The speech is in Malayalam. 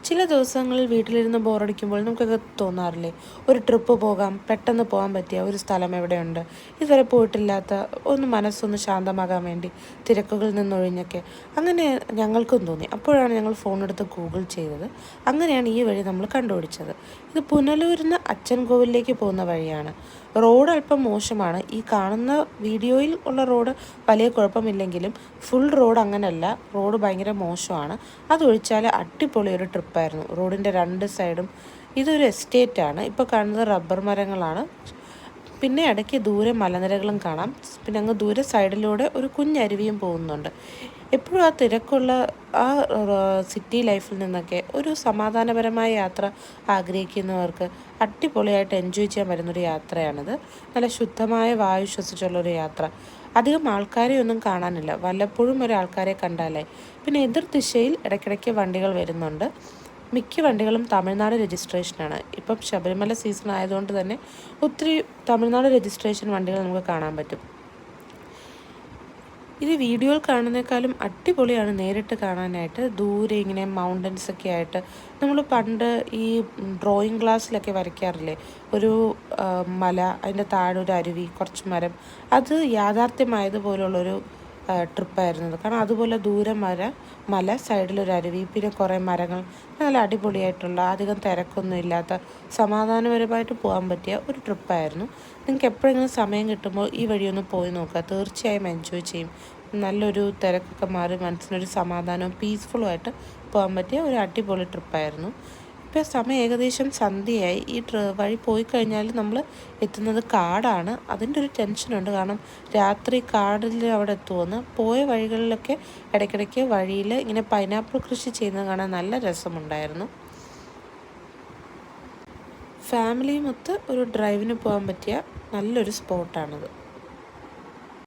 ചില ദിവസങ്ങളിൽ വീട്ടിലിരുന്ന് ബോറടിക്കുമ്പോൾ നമുക്കൊക്കെ തോന്നാറില്ലേ, ഒരു ട്രിപ്പ് പോകാം, പെട്ടെന്ന് പോകാൻ പറ്റിയ ഒരു സ്ഥലം എവിടെയുണ്ട്, ഇതുവരെ പോയിട്ടില്ലാത്ത, ഒന്ന് മനസ്സൊന്ന് ശാന്തമാകാൻ വേണ്ടി തിരക്കുകളിൽ നിന്നൊഴിഞ്ഞൊക്കെ. അങ്ങനെ ഞങ്ങൾക്കും തോന്നി. അപ്പോഴാണ് ഞങ്ങൾ ഫോണെടുത്ത് ഗൂഗിൾ ചെയ്തത്. അങ്ങനെയാണ് ഈ വഴി നമ്മൾ കണ്ടുപിടിച്ചത്. ഇത് പുനലൂരിൽ നിന്ന് അച്ചൻകോവിലേക്ക് പോകുന്ന വഴിയാണ്. റോഡ് അല്പം മോശമാണ്. ഈ കാണുന്ന വീഡിയോയിൽ ഉള്ള റോഡ് വലിയ കുഴപ്പമില്ലെങ്കിലും ഫുൾ റോഡ് അങ്ങനെയല്ല. റോഡ് ഭയങ്കര മോശമാണ്. അതൊഴിച്ചാൽ അടിപൊളി ഒരു ട്രിപ്പായിരുന്നു. റോഡിൻ്റെ രണ്ട് സൈഡും ഇതൊരു എസ്റ്റേറ്റാണ്. ഇപ്പോൾ കാണുന്നത് റബ്ബർ മരങ്ങളാണ്. പിന്നെ ഇടയ്ക്ക് ദൂരെ മലനിരകളും കാണാം. പിന്നെ അങ്ങ് ദൂരെ സൈഡിലൂടെ ഒരു കുഞ്ഞരുവിയും പോകുന്നുണ്ട്. എപ്പോഴും ആ തിരക്കുള്ള ആ സിറ്റി ലൈഫിൽ നിന്നൊക്കെ ഒരു സമാധാനപരമായ യാത്ര ആഗ്രഹിക്കുന്നവർക്ക് അടിപൊളിയായിട്ട് എൻജോയ് ചെയ്യാൻ പറ്റുന്നൊരു യാത്രയാണിത്. നല്ല ശുദ്ധമായ വായു ശ്വസിച്ചുള്ളൊരു യാത്ര. അധികം ആൾക്കാരെ ഒന്നും കാണാനില്ല. വല്ലപ്പോഴും ഒരാൾക്കാരെ കണ്ടാലേ. പിന്നെ എതിർ ദിശയിൽ ഇടയ്ക്കിടയ്ക്ക് വണ്ടികൾ വരുന്നുണ്ട്. മിക്ക വണ്ടികളും തമിഴ്നാട് രജിസ്ട്രേഷനാണ്. ഇപ്പം ശബരിമല സീസൺ ആയതുകൊണ്ട് തന്നെ ഒത്തിരി തമിഴ്നാട് രജിസ്ട്രേഷൻ വണ്ടികൾ നമുക്ക് കാണാൻ പറ്റും. ഇത് വീഡിയോയിൽ കാണുന്നേക്കാളും അടിപൊളിയാണ് നേരിട്ട് കാണാനായിട്ട്. ദൂരെ ഇങ്ങനെ മൗണ്ടൻസ് ഒക്കെ ആയിട്ട് നമ്മൾ പണ്ട് ഈ ഡ്രോയിങ് ക്ലാസ്സിലൊക്കെ വരയ്ക്കാറില്ലേ, ഒരു മല, അതിൻ്റെ താഴെ ഒരു അരുവി, കുറച്ച് മരം. അത് യാഥാർത്ഥ്യമായതുപോലുള്ളൊരു ട്രിപ്പായിരുന്നത്. കാരണം അതുപോലെ ദൂരെ മല, സൈഡിലൊരു അരുവി, പിന്നെ കുറേ മരങ്ങൾ. നല്ല അടിപൊളിയായിട്ടുള്ള, അധികം തിരക്കൊന്നും ഇല്ലാത്ത, സമാധാനപരമായിട്ട് പോകാൻ പറ്റിയ ഒരു ട്രിപ്പായിരുന്നു. നിങ്ങൾക്ക് എപ്പോഴെങ്കിലും സമയം കിട്ടുമ്പോൾ ഈ വഴിയൊന്ന് പോയി നോക്കുക. തീർച്ചയായും എൻജോയ് ചെയ്യും. നല്ലൊരു തിരക്കൊക്കെ മാറി മനസ്സിനൊരു സമാധാനവും പീസ്ഫുള്ളും ആയിട്ട് പോകാൻ പറ്റിയ ഒരു അടിപൊളി ട്രിപ്പായിരുന്നു. ഇപ്പോൾ സമയം ഏകദേശം സന്ധ്യയായി. ഈ വഴി പോയി കഴിഞ്ഞാൽ നമ്മൾ എത്തുന്നത് കാടാണ്. അതിൻ്റെ ഒരു ടെൻഷനുണ്ട്. കാരണം രാത്രി കാടിൽ അവിടെ എത്തുമെന്ന്. പോയ വഴികളിലൊക്കെ ഇടയ്ക്കിടയ്ക്ക് വഴിയിൽ ഇങ്ങനെ പൈനാപ്പിൾ കൃഷി ചെയ്യുന്നത് കാണാൻ നല്ല രസമുണ്ടായിരുന്നു. ഫാമിലിയുമൊത്ത് ഒരു ഡ്രൈവിന് പോകാൻ പറ്റിയ നല്ലൊരു സ്പോട്ടാണിത്.